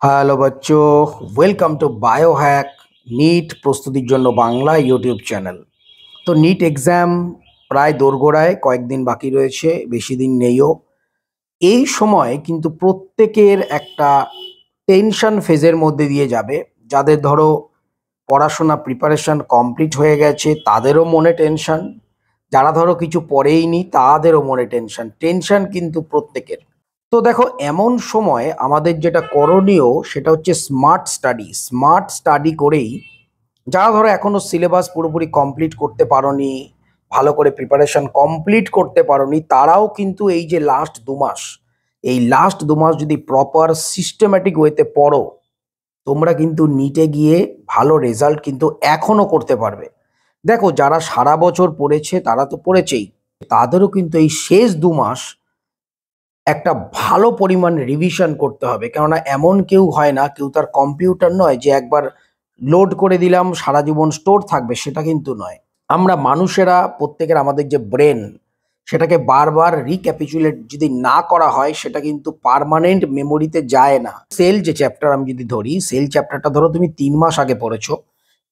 Hello বাচ্চো, welcome to Biohack NEET প্রস্তুতির জন্য বাংলা ইউটিউব চ্যানেল। তো নিট এক্সাম প্রায় দোরগোড়ায়, কয়েকদিন বাকি রয়েছে, বেশি দিন নেইও। এই সময় কিন্তু প্রত্যেকের একটা টেনশন ফেজের মধ্যে দিয়ে যাবে। যাদের ধরো পড়াশোনা প্রিপারেশন কমপ্লিট হয়ে গেছে তাদেরও মনে টেনশন, যারা ধরো কিছু পড়েইনি তাদেরও মনে টেনশন। টেনশন কিন্তু প্রত্যেকের। তো দেখো, এমন সময় আমাদের যেটা করণীয় সেটা হচ্ছে স্মার্ট স্টাডি। স্মার্ট স্টাডি করেই যারা ধরো এখনো সিলেবাস পুরোপুরি কমপ্লিট করতে পারোনি, ভালো করে প্রিপারেশন কমপ্লিট করতে পারোনি, তারাও কিন্তু এই যে লাস্ট 2 মাস যদি প্রপার সিস্টেম্যাটিক ওয়েতে পড়ো, তোমরা কিন্তু নিটে গিয়ে ভালো রেজাল্ট কিন্তু এখনো করতে পারবে। দেখো, যারা সারা বছর পড়েছে তারা তো পড়েছেই, তাদেরও কিন্তু এই শেষ 2 মাস একটা ভালো পরিমাণ রিভিশন করতে হবে। কেননা এমন কেউ হয় না, কেউ তার কম্পিউটার নয় যে একবার লোড করে দিলাম সারা জীবন স্টোর থাকবে, সেটা কিন্তু নয়। আমরা মানুষেরা প্রত্যেকের আমাদের যে ব্রেন, সেটাকে বারবার রিক্যাপিচুলেট যদি না করা হয় সেটা কিন্তু পার্মানেন্ট মেমোরিতে যায় না। সেল যে চ্যাপ্টার আমি যদি ধরি, সেল চ্যাপ্টারটা ধরো তুমি 3 মাস আগে পড়েছো,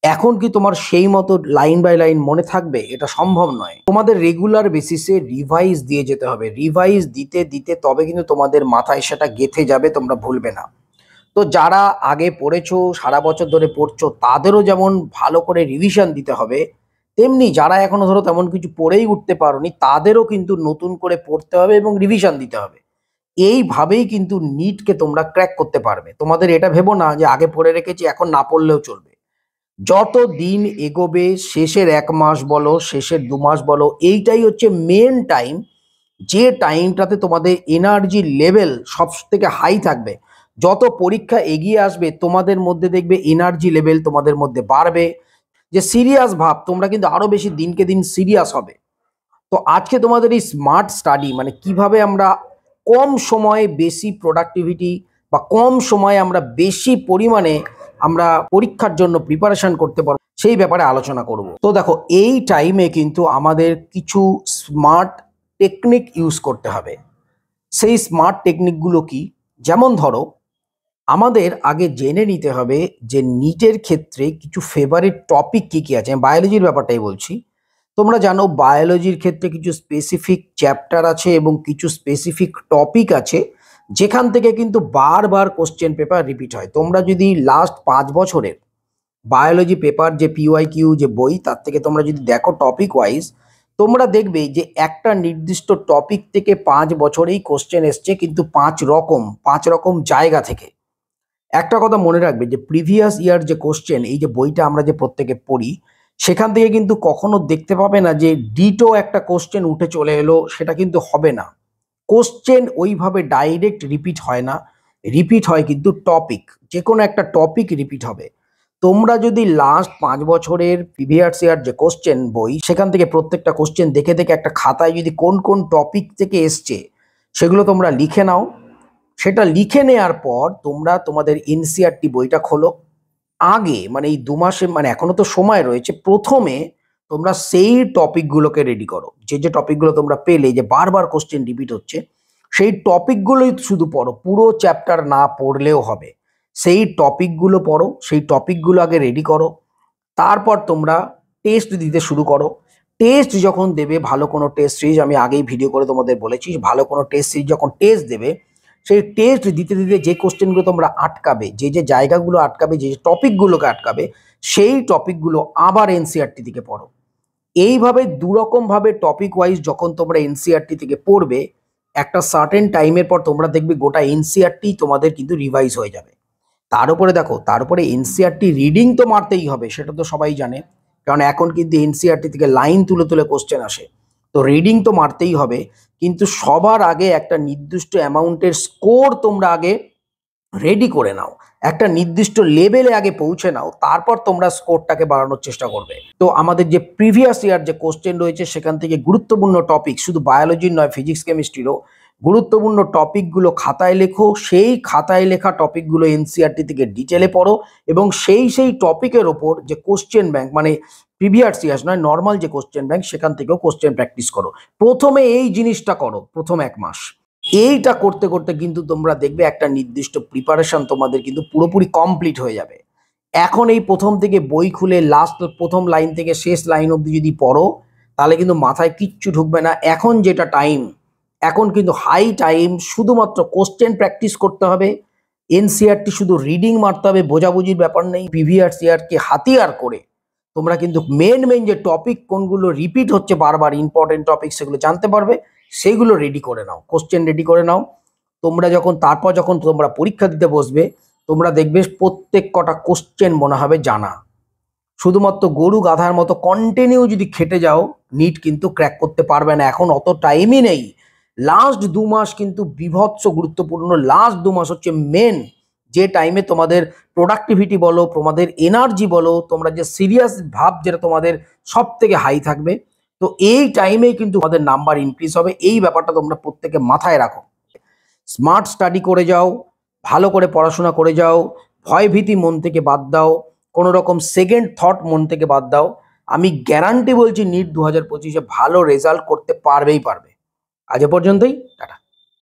এখন কি তোমার সেই মতো লাইন বাই লাইন মনে থাকবে? এটা সম্ভব নয়। তোমাদের রেগুলার বেসিসে রিভাইজ দিয়ে যেতে হবে। রিভাইজ দিতে দিতে তবে কিন্তু তোমাদের মাথায় সেটা গেঁথে যাবে, তোমরা ভুলবে না। তো যারা আগে পড়েছো, সারা বছর ধরে পড়ছো, তাদেরও যেমন ভালো করে রিভিশন দিতে হবে, তেমনি যারা এখনো ধরো তেমন কিছু পড়েই উঠতে পারোনি, তাদেরও কিন্তু নতুন করে পড়তে হবে এবং রিভিশন দিতে হবে। এইভাবেই কিন্তু নিটকে তোমরা ক্র্যাক করতে পারবে। তোমাদের এটা ভেবো না যে আগে পড়ে রেখেছি এখন না পড়লেও চলবে। যত দিন এগোবে, শেষের 1 মাস বলো, শেষের 2 মাস বলো, এইটাই হচ্ছে মেন টাইম, যে টাইমটাতে তোমাদের এনার্জি লেভেল সব থেকে হাই থাকবে। যত পরীক্ষা এগিয়ে আসবে তোমাদের মধ্যে দেখবে এনার্জি লেভেল তোমাদের মধ্যে বাড়বে, যে সিরিয়াস ভাব, তোমরা কিন্তু আরো বেশি দিনকে দিন সিরিয়াস হবে। তো আজকে তোমাদের এই স্মার্ট স্টাডি মানে কিভাবে আমরা কম সময়ে বেশি প্রোডাক্টিভিটি বা কম সময়ে আমরা বেশি পরিমাণে আমরা পরীক্ষার জন্য প্রিপারেশন করতে পারবো, সেই ব্যাপারে আলোচনা করব। তো দেখো, এই টাইমে কিন্তু আমাদের কিছু স্মার্ট টেকনিক ইউজ করতে হবে। সেই স্মার্ট টেকনিকগুলো কি? যেমন ধরো, আমাদের আগে জেনে নিতে হবে যে নিটের ক্ষেত্রে কিছু ফেভারিট টপিক কি কি আছে। আমি বায়োলজির ব্যাপারটাই বলছি। তোমরা জানো বায়োলজির ক্ষেত্রে কিছু স্পেসিফিক চ্যাপ্টার আছে এবং কিছু স্পেসিফিক টপিক আছে যেখান থেকে কিন্তু বারবার কোশ্চেন পেপার রিপিট হয়। তোমরা যদি লাস্ট 5 বছরের বায়োলজি পেপার যে পিওয়াইকিউ যে বই, তার থেকে তোমরা যদি দেখো টপিক ওয়াইজ, তোমরা দেখবে যে একটা নির্দিষ্ট টপিক থেকে 5 বছরেই কোশ্চেন এসছে, কিন্তু 5 রকম জায়গা থেকে। একটা কথা মনে রাখবে যে প্রিভিয়াস ইয়ার যে কোশ্চেন, এই যে বইটা আমরা যে প্রত্যেকে পড়ি, সেখান থেকে কিন্তু কখনো দেখতে পাবে না যে ডিটো একটা কোশ্চেন উঠে চলে এলো, সেটা কিন্তু হবে না। কোশ্চেন ওইভাবে ডাইরেক্ট রিপিট হয় না, রিপিট হয় কিন্তু টপিক, যে কোনো একটা টপিক রিপিট হবে। তোমরা যদি লাস্ট 5 বছরের প্রিভিয়াস ইয়ার যে কোশ্চেন বই, সেখান থেকে প্রত্যেকটা কোশ্চেন দেখে দেখে একটা খাতায় যদি কোন কোন টপিক থেকে এসছে সেগুলো তোমরা লিখে নাও, সেটা লিখে নেওয়ার পর তোমরা তোমাদের এনসিইআরটি বইটা খোলো। আগে মানে এই 2 মাসে, মানে এখনো তো সময় রয়েছে, প্রথমে তোমরা সেই টপিকগুলোকে রেডি করো। যে যে টপিকগুলো তোমরা পেলে যে বারবার কোশ্চেন রিপিট হচ্ছে, সেই টপিকগুলোই শুধু পড়ো, পুরো চ্যাপ্টার না পড়লেও হবে। সেই টপিকগুলো পড়ো, সেই টপিকগুলো আগে রেডি করো। তারপর তোমরা টেস্ট দিতে শুরু করো। টেস্ট যখন দেবে, ভালো কোনো টেস্ট সিরিজ, আমি আগেই ভিডিও করে তোমাদের বলেছি, ভালো কোনো টেস্ট সিরিজ যখন টেস্ট দেবে, সেই টেস্ট দিতে দিতে যে কোশ্চেনগুলো তোমরা আটকাবে, যে যে জায়গাগুলো আটকাবে, যে যে টপিকগুলোকে আটকাবে, সেই টপিকগুলো আবার এনসিইআরটি থেকে পড়ো। এইভাবে 2 রকমভাবে টপিক ওয়াইজ যখন তোমরা এনসিইআরটি থেকে পড়বে, একটা সার্টেন টাইমের পর তোমরা দেখবে গোটা এনসিইআরটি তোমাদের কিন্তু রিভাইজ হয়ে যাবে। তার উপরে দেখো, তার উপরে এনসিইআরটি রিডিং তো মারতেই হবে, সেটা তো সবাই জানে, কারণ এখন কিন্তু এনসিইআরটি থেকে লাইন তুলে তুলে কোশ্চেন আসে। তো রিডিং তো মারতেই হবে, কিন্তু সবার আগে একটা নির্দিষ্ট অ্যামাউন্টের স্কোর তোমরা আগে রেডি করে নাও, একটা নির্দিষ্ট লেভেলে আগে পৌঁছে নাও, তারপর তোমরা স্কোরটাকে বাড়ানোর চেষ্টা করবে। তো আমাদের যে প্রিভিয়াস ইয়ার যে কোশ্চেন রয়েছে, সেখান থেকে গুরুত্বপূর্ণ টপিক, শুধু বায়োলজির নয়, ফিজিক্স কেমিস্ট্রিরও গুরুত্বপূর্ণ টপিকগুলো খাতায় লেখো। সেই খাতায় লেখা টপিকগুলো এনসিইআরটি থেকে ডিটেলে পড়ো, এবং সেই সেই টপিকের ওপর যে কোশ্চেন ব্যাংক, মানে প্রিভিয়াস ইয়ার্স নয়, নর্মাল যে কোশ্চেন ব্যাংক, সেখান থেকেও কোশ্চেন প্র্যাকটিস করো। প্রথমে এই জিনিসটা করো প্রথম 1 মাস। এইটা করতে করতে কিন্তু তোমরা দেখবে একটা নির্দিষ্ট প্রিপারেশন তোমাদের কিন্তু পুরোপুরি কমপ্লিট হয়ে যাবে। এখন এই প্রথম থেকে বই খুলে লাস্ট প্রথম লাইন থেকে শেষ লাইন অবধি যদি পড়ো, তাহলে কিন্তু মাথায় কিচ্ছু ঢুকবে না। এখন যেটা টাইম, এখন কিন্তু হাই টাইম, শুধুমাত্র কোশ্চেন প্র্যাকটিস করতে হবে। এনসিআরটি শুধু রিডিং মারতে হবে, বোঝাবুঝির ব্যাপার নেই। প্রিভিয়াস ইয়ারকে হাতিয়ার করে তোমরা কিন্তু মেন যে টপিক কোনগুলো রিপিট হচ্ছে বারবার, ইম্পর্টেন্ট টপিক, সেগুলো জানতে পারবে। সেইগুলো রেডি করে নাও, কোশ্চেন রেডি করে নাও। তোমরা তারপর যখন তোমরা পরীক্ষা দিতে বসবে, তোমরা দেখবে প্রত্যেক কটা কোশ্চেন মনে হবে জানা। শুধুমাত্র গরু গাধার মতো কন্টিনিউ যদি খেটে যাও, নিট কিন্তু ক্র্যাক করতে পারবে না। এখন অত টাইমই নেই। লাস্ট 2 মাস কিন্তু বিভৎস গুরুত্বপূর্ণ। লাস্ট 2 মাস হচ্ছে মেন, যে টাইমে তোমাদের প্রোডাক্টিভিটি বলো, তোমাদের এনার্জি বলো, তোমরা যে সিরিয়াস ভাব, যেটা তোমাদের সব থেকে হাই থাকবে। তো এই টাইমেই কিন্তু তোমাদের নাম্বার ইনক্রিজ হবে। এই ব্যাপারটা তোমরা প্রত্যেকে মাথায় রাখো। স্মার্ট স্টাডি করে যাও, ভালো করে পড়াশোনা করে যাও, ভয়ভীতি মন থেকে বাদ দাও, কোনো রকম সেকেন্ড থট মন থেকে বাদ দাও। আমি গ্যারান্টি বলছি, নিট 2025-এ ভালো রেজাল্ট করতে পারবেই পারবে। আজ এ পর্যন্তই, টাটা।